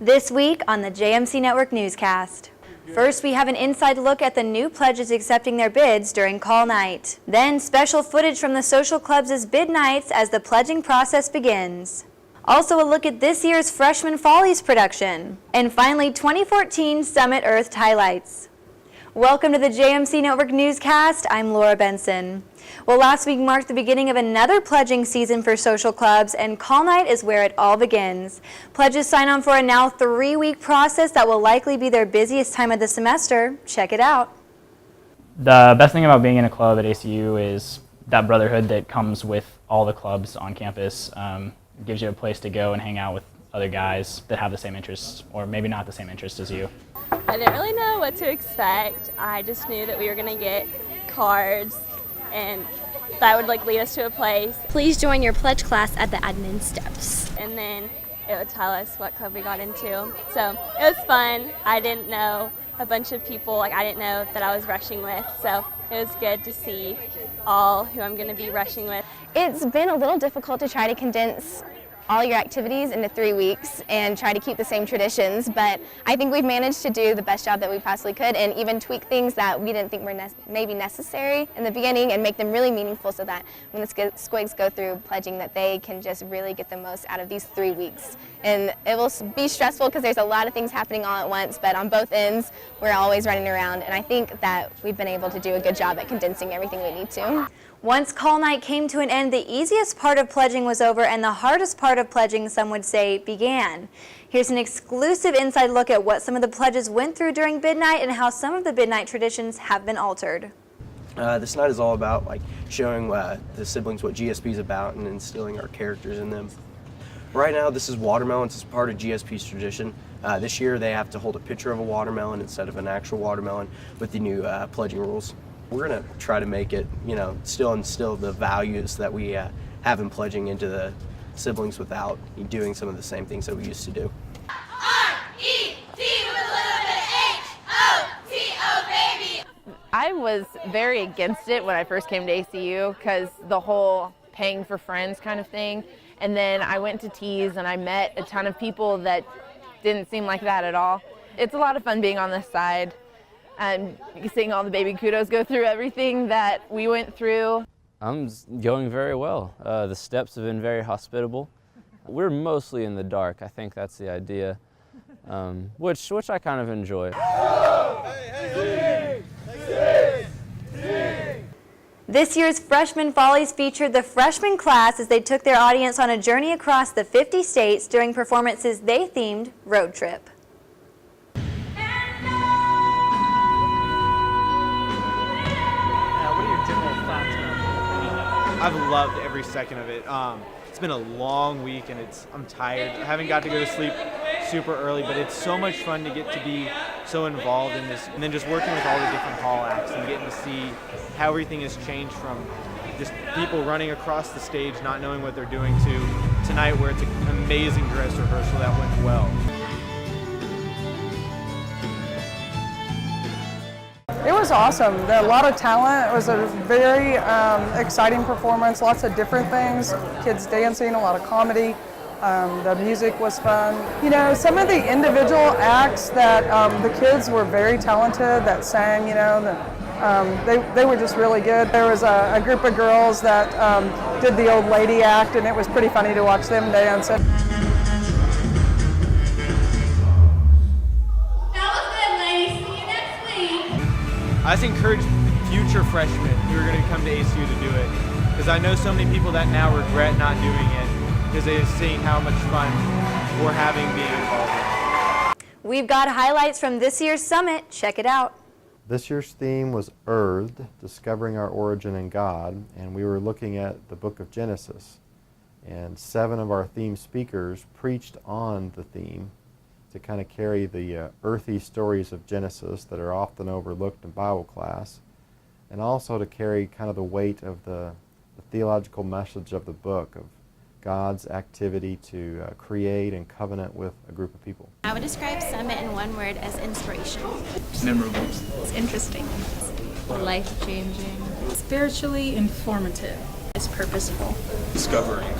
This week on the JMC Network Newscast. First, we have an inside look at the new pledges accepting their bids during call night. Then, special footage from the social clubs' bid nights as the pledging process begins. Also, a look at this year's Freshman Follies production. And finally, 2014 Summit Earth highlights. Welcome to the JMC Network Newscast. I'm Laura Benson. Well, last week marked the beginning of another pledging season for social clubs, and call night is where it all begins. Pledges sign on for a now 3-week process that will likely be their busiest time of the semester. Check it out. The best thing about being in a club at ACU is that brotherhood that comes with all the clubs on campus. It gives you a place to go and hang out with other guys that have the same interests, or maybe not the same interests as you. I didn't really know what to expect. I just knew that we were going to get cards and that would lead us to a place. Please join your pledge class at the admin steps. And then it would tell us what club we got into. So it was fun. I didn't know a bunch of people, I didn't know that I was rushing with. So it was good to see all who I'm going to be rushing with. It's been a little difficult to try to condense all your activities into 3 weeks and try to keep the same traditions, but I think we've managed to do the best job that we possibly could and even tweak things that we didn't think were maybe necessary in the beginning and make them really meaningful so that when the squigs go through pledging that they can just really get the most out of these 3 weeks. And it will be stressful because there's a lot of things happening all at once, but on both ends we're always running around, and I think that we've been able to do a good job at condensing everything we need to. Once call night came to an end, the easiest part of pledging was over and the hardest part of pledging, some would say, began. Here's an exclusive inside look at what some of the pledges went through during bid night and how some of the bid night traditions have been altered. This night is all about showing the siblings what GSP is about and instilling our characters in them. Right now this is watermelons as part of GSP's tradition. This year they have to hold a picture of a watermelon instead of an actual watermelon with the new pledging rules. We're going to try to make it, still instill the values that we have in pledging into the siblings without doing some of the same things that we used to do. R-E-D with a little bit of H-O-T-O, baby. I was very against it when I first came to ACU because the whole paying for friends kind of thing. And then I went to Tees and I met a ton of people that didn't seem like that at all. It's a lot of fun being on this side. And seeing all the baby kudos go through everything that we went through. I'm going very well. The steps have been very hospitable. We're mostly in the dark. I think that's the idea, which I kind of enjoy. This year's Freshman Follies featured the freshman class as they took their audience on a journey across the 50 states during performances they themed Road Trip. I've loved every second of it. It's been a long week and I'm tired. I haven't got to go to sleep super early, but it's so much fun to get to be so involved in this, and then just working with all the different hall acts and getting to see how everything has changed from just people running across the stage not knowing what they're doing to tonight where it's an amazing dress rehearsal that went well. It was awesome. There a lot of talent. It was a very exciting performance, lots of different things, kids dancing, a lot of comedy. The music was fun. Some of the individual acts that the kids were very talented that sang, they were just really good. There was a group of girls that did the old lady act, and it was pretty funny to watch them dance. I just encourage future freshmen who are going to come to ACU to do it, because I know so many people that now regret not doing it because they're seeing how much fun we're having being involved in. We've got highlights from this year's summit. Check it out. This year's theme was Earthed, Discovering Our Origin in God, and we were looking at the book of Genesis. And 7 of our theme speakers preached on the theme to kind of carry the earthy stories of Genesis that are often overlooked in Bible class, and also to carry kind of the weight of the theological message of the book of God's activity to create and covenant with a group of people. I would describe Summit in one word as inspirational. Memorable. It's interesting. Life-changing. Spiritually informative. It's purposeful. Discovering.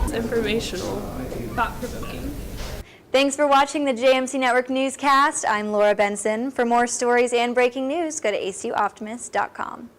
It's informational. Thought-provoking. Thanks for watching the JMC Network Newscast. I'm Laura Benson. For more stories and breaking news, go to acuoptimist.com.